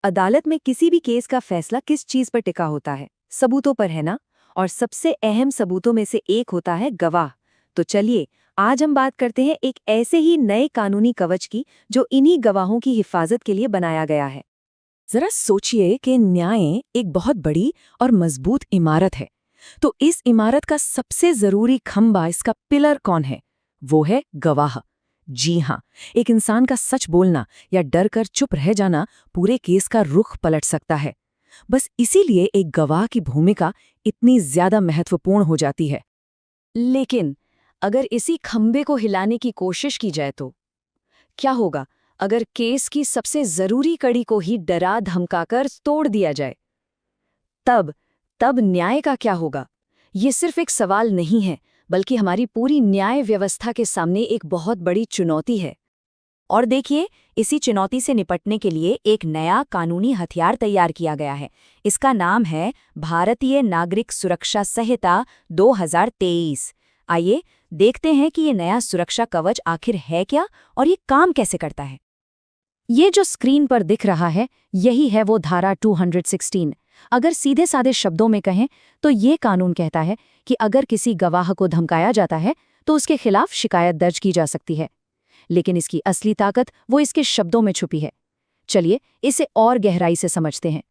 अदालत में किसी भी केस का फैसला किस चीज पर टिका होता है? सबूतों पर, है ना? और सबसे अहम सबूतों में से एक होता है गवाह। तो चलिए, आज हम बात करते हैं एक ऐसे ही नए कानूनी कवच की जो इन्हीं गवाहों की हिफाजत के लिए बनाया गया है। जरा सोचिए कि न्याय एक बहुत बड़ी और मजबूत इमारत है। तो इस इमारत का सबसे जरूरी खंबा, इसका पिलर कौन है? वो है गवाह। जी हाँ, एक इंसान का सच बोलना या डर कर चुप रह जाना पूरे केस का रुख पलट सकता है। बस इसीलिए एक गवाह की भूमिका इतनी ज्यादा महत्वपूर्ण हो जाती है। लेकिन अगर इसी खंबे को हिलाने की कोशिश की जाए तो क्या होगा? अगर केस की सबसे जरूरी कड़ी को ही डरा धमकाकर तोड़ दिया जाए, तब तब न्याय का क्या होगा? ये सिर्फ एक सवाल नहीं है, बल्कि हमारी पूरी न्याय व्यवस्था के सामने एक बहुत बड़ी चुनौती है। और देखिए, इसी चुनौती से निपटने के लिए एक नया कानूनी हथियार तैयार किया गया है। इसका नाम है भारतीय नागरिक सुरक्षा संहिता 2023। आइए देखते हैं कि ये नया सुरक्षा कवच आखिर है क्या और ये काम कैसे करता है। ये जो स्क्रीन पर दिख रहा है, यही है वो धारा 216। अगर सीधे साधे शब्दों में कहें तो ये कानून कहता है कि अगर किसी गवाह को धमकाया जाता है तो उसके खिलाफ शिकायत दर्ज की जा सकती है। लेकिन इसकी असली ताकत वो इसके शब्दों में छुपी है। चलिए इसे और गहराई से समझते हैं।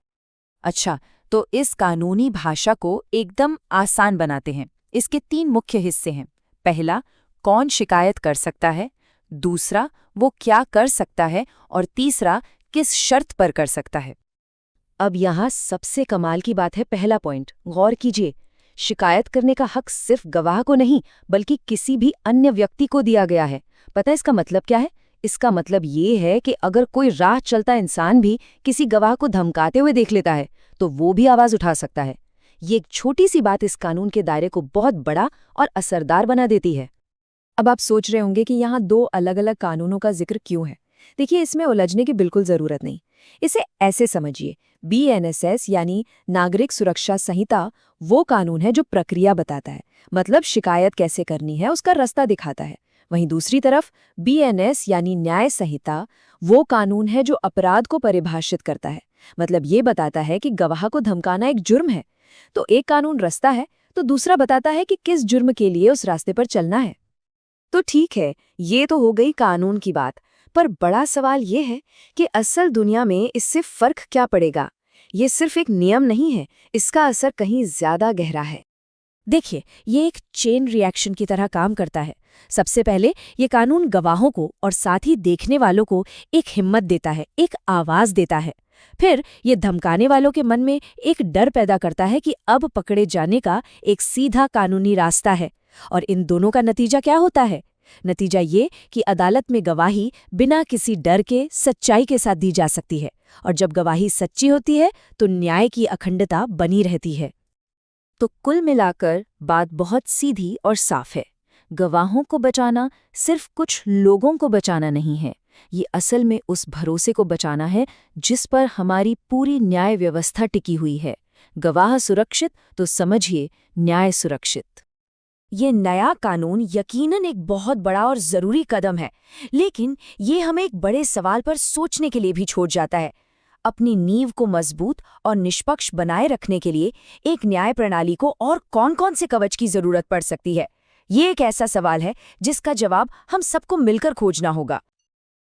अच्छा, तो इस कानूनी भाषा को एकदम आसान बनाते हैं। इसके 3 मुख्य हिस्से हैं। पहला, कौन शिकायत कर सकता है। दूसरा, वो क्या कर सकता है। और तीसरा, किस शर्त पर कर सकता है। अब यहाँ सबसे कमाल की बात है पहला पॉइंट। गौर कीजिए, शिकायत करने का हक सिर्फ गवाह को नहीं, बल्कि किसी भी अन्य व्यक्ति को दिया गया है। पता है इसका मतलब क्या है? इसका मतलब ये है कि अगर कोई राह चलता इंसान भी किसी गवाह को धमकाते हुए देख लेता है, तो वो भी आवाज उठा सकता है। ये एक छोटी सी बात इस कानून के दायरे को बहुत बड़ा और असरदार बना देती है। अब आप सोच रहे होंगे कि यहाँ 2 अलग-अलग कानूनों का जिक्र क्यों है? देखिए, इसमें उलझने की बिल्कुल जरूरत नहीं। इसे ऐसे समझिए, BNSS यानी नागरिक सुरक्षा संहिता वो कानून है जो प्रक्रिया बताता है, मतलब शिकायत कैसे करनी है उसका रास्ता दिखाता है। वहीं दूसरी तरफ BNS यानी न्याय संहिता वो कानून है जो अपराध को परिभाषित करता है, मतलब ये बताता है कि गवाह को धमकाना एक जुर्म है। तो एक कानून रास्ता है, तो दूसरा बताता है कि किस जुर्म के लिए उस रास्ते पर चलना है। तो ठीक है, ये तो हो गई कानून की बात, पर बड़ा सवाल ये है कि असल दुनिया में इससे फर्क क्या पड़ेगा? ये सिर्फ एक नियम नहीं है, इसका असर कहीं ज्यादा गहरा है। देखिए, ये एक चेन रिएक्शन की तरह काम करता है। सबसे पहले ये कानून गवाहों को और साथ ही देखने वालों को एक हिम्मत देता है, एक आवाज देता है। फिर ये धमकाने वालों के मन में एक डर पैदा करता है कि अब पकड़े जाने का एक सीधा कानूनी रास्ता है। और इन दोनों का नतीजा क्या होता है? नतीजा ये कि अदालत में गवाही बिना किसी डर के सच्चाई के साथ दी जा सकती है। और जब गवाही सच्ची होती है तो न्याय की अखंडता बनी रहती है। तो कुल मिलाकर बात बहुत सीधी और साफ है। गवाहों को बचाना सिर्फ कुछ लोगों को बचाना नहीं है, ये असल में उस भरोसे को बचाना है जिस पर हमारी पूरी न्याय व्यवस्था टिकी हुई है। गवाह सुरक्षित तो समझिए न्याय सुरक्षित। ये नया कानून यकीनन एक बहुत बड़ा और जरूरी कदम है, लेकिन ये हमें एक बड़े सवाल पर सोचने के लिए भी छोड़ जाता है। अपनी नींव को मजबूत और निष्पक्ष बनाए रखने के लिए एक न्याय प्रणाली को और कौन-कौन से कवच की जरूरत पड़ सकती है? ये एक ऐसा सवाल है जिसका जवाब हम सबको मिलकर खोजना होगा।